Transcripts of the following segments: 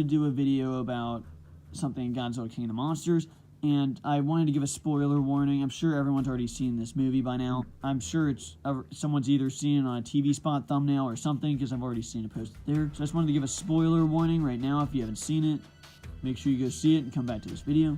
to do a video about something Godzilla King of the Monsters, and I wanted to give a spoiler warning. I'm sure everyone's already seen this movie by now. I'm sure someone's either seen it on a TV spot thumbnail or something, because I've already seen it posted there. So I just wanted to give a spoiler warning right now. If you haven't seen it, make sure you go see it and come back to this video.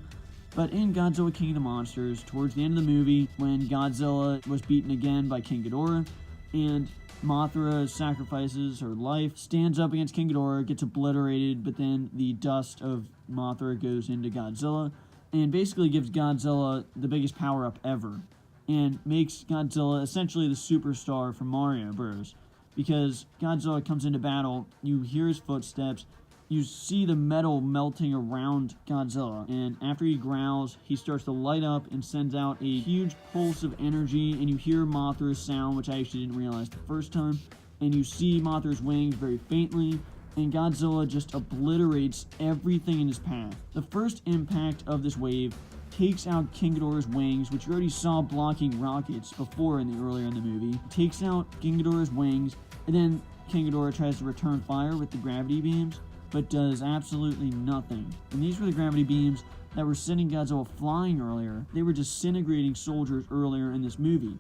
But in Godzilla King of the Monsters, towards the end of the movie, when Godzilla was beaten again by King Ghidorah, and Mothra sacrifices her life, stands up against King Ghidorah, gets obliterated, but then the dust of Mothra goes into Godzilla, and basically gives Godzilla the biggest power-up ever, and makes Godzilla essentially the superstar from Mario Bros. Because Godzilla comes into battle, you hear his footsteps, you see the metal melting around Godzilla, and after he growls, he starts to light up and sends out a huge pulse of energy, and you hear Mothra's sound, which I actually didn't realize the first time, and you see Mothra's wings very faintly, and Godzilla just obliterates everything in his path. The first impact of this wave takes out King Ghidorah's wings, which you already saw blocking rockets before earlier in the movie. Takes out King Ghidorah's wings, and then King Ghidorah tries to return fire with the gravity beams, but does absolutely nothing. And these were the gravity beams that were sending Godzilla flying earlier. They were disintegrating soldiers earlier in this movie.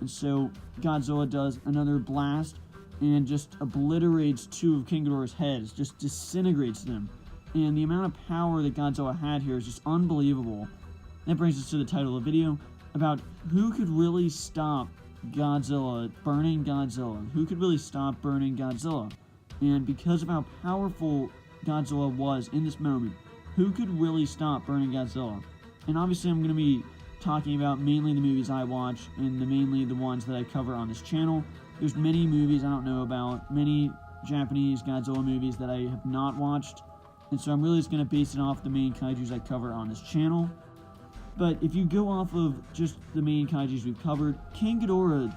And so Godzilla does another blast and just obliterates two of King Ghidorah's heads, just disintegrates them. And the amount of power that Godzilla had here is just unbelievable. That brings us to the title of the video, about who could really stop Godzilla, Burning Godzilla. Who could really stop Burning Godzilla? And because of how powerful Godzilla was in this moment, who could really stop Burning Godzilla? And obviously I'm going to be talking about mainly the movies I watch, and mainly the ones that I cover on this channel. There's many movies I don't know about, many Japanese Godzilla movies that I have not watched, and so I'm really just going to base it off the main kaijus I cover on this channel. But if you go off of just the main kaijus we've covered, King Ghidorah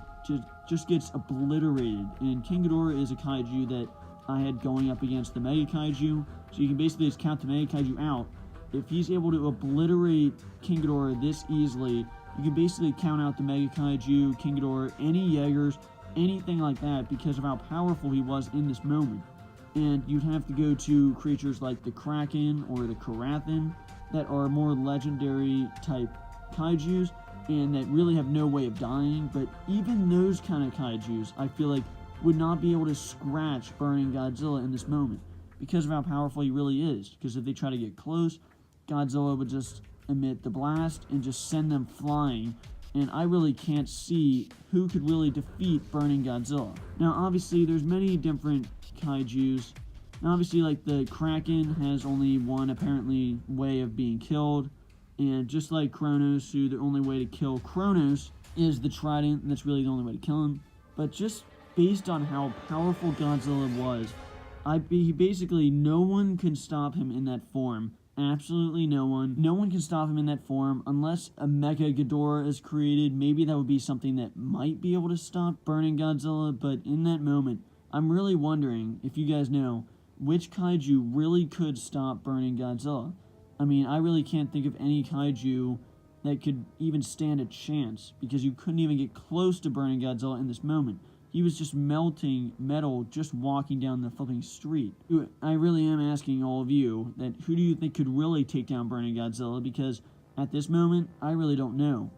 just gets obliterated, and King Ghidorah is a kaiju that I had going up against the Mega Kaiju, so you can basically just count the Mega Kaiju out. If he's able to obliterate King Ghidorah this easily, you can basically count out the Mega Kaiju, King Ghidorah, any Jaegers, anything like that, because of how powerful he was in this moment. And you'd have to go to creatures like the Kraken or the Karathan that are more legendary type kaijus and that really have no way of dying, but even those kind of kaijus, I feel like, would not be able to scratch Burning Godzilla in this moment because of how powerful he really is. Because if they try to get close, Godzilla would just emit the blast and just send them flying, and I really can't see who could really defeat Burning Godzilla. Now obviously there's many different kaijus. Now obviously, like, the Kraken has only one apparently way of being killed, and just like Kronos, who the only way to kill Kronos is the trident, and that's really the only way to kill him. But just based on how powerful Godzilla was, basically no one can stop him in that form. Absolutely no one. No one can stop him in that form unless a Mega Ghidorah is created. Maybe that would be something that might be able to stop Burning Godzilla, but in that moment, I'm really wondering, if you guys know, which kaiju really could stop Burning Godzilla. I mean, I really can't think of any kaiju that could even stand a chance, because you couldn't even get close to Burning Godzilla in this moment. He was just melting metal just walking down the flipping street. I really am asking all of you, that who do you think could really take down Burning Godzilla? Because at this moment, I really don't know.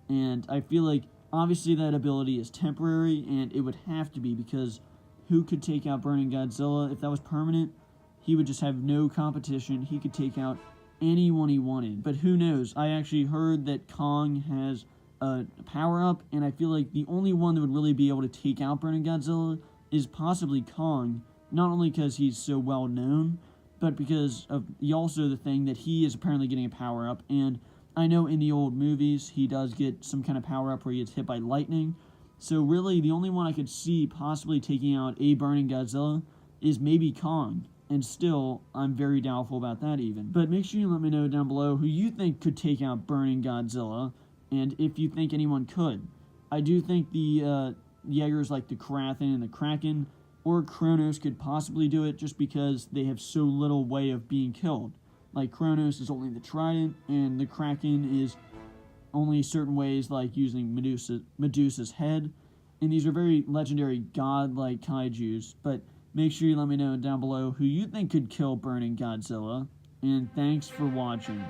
And I feel like, obviously that ability is temporary, and it would have to be, because who could take out Burning Godzilla? If that was permanent, he would just have no competition. He could take out anyone he wanted. But who knows? I actually heard that Kong has a power-up, and I feel like the only one that would really be able to take out Burning Godzilla is possibly Kong, not only because he's so well known, but because of also the thing that he is apparently getting a power-up, and I know in the old movies he does get some kind of power-up where he gets hit by lightning, so really the only one I could see possibly taking out a Burning Godzilla is maybe Kong, and still, I'm very doubtful about that even. But make sure you let me know down below who you think could take out Burning Godzilla, and if you think anyone could. I do think the Jaegers like the Karathan and the Kraken, or Kronos, could possibly do it just because they have so little way of being killed. Like, Kronos is only the trident, and the Kraken is only certain ways, like using Medusa's head. And these are very legendary, godlike kaijus, but Make sure you let me know down below who you think could kill Burning Godzilla. And thanks for watching.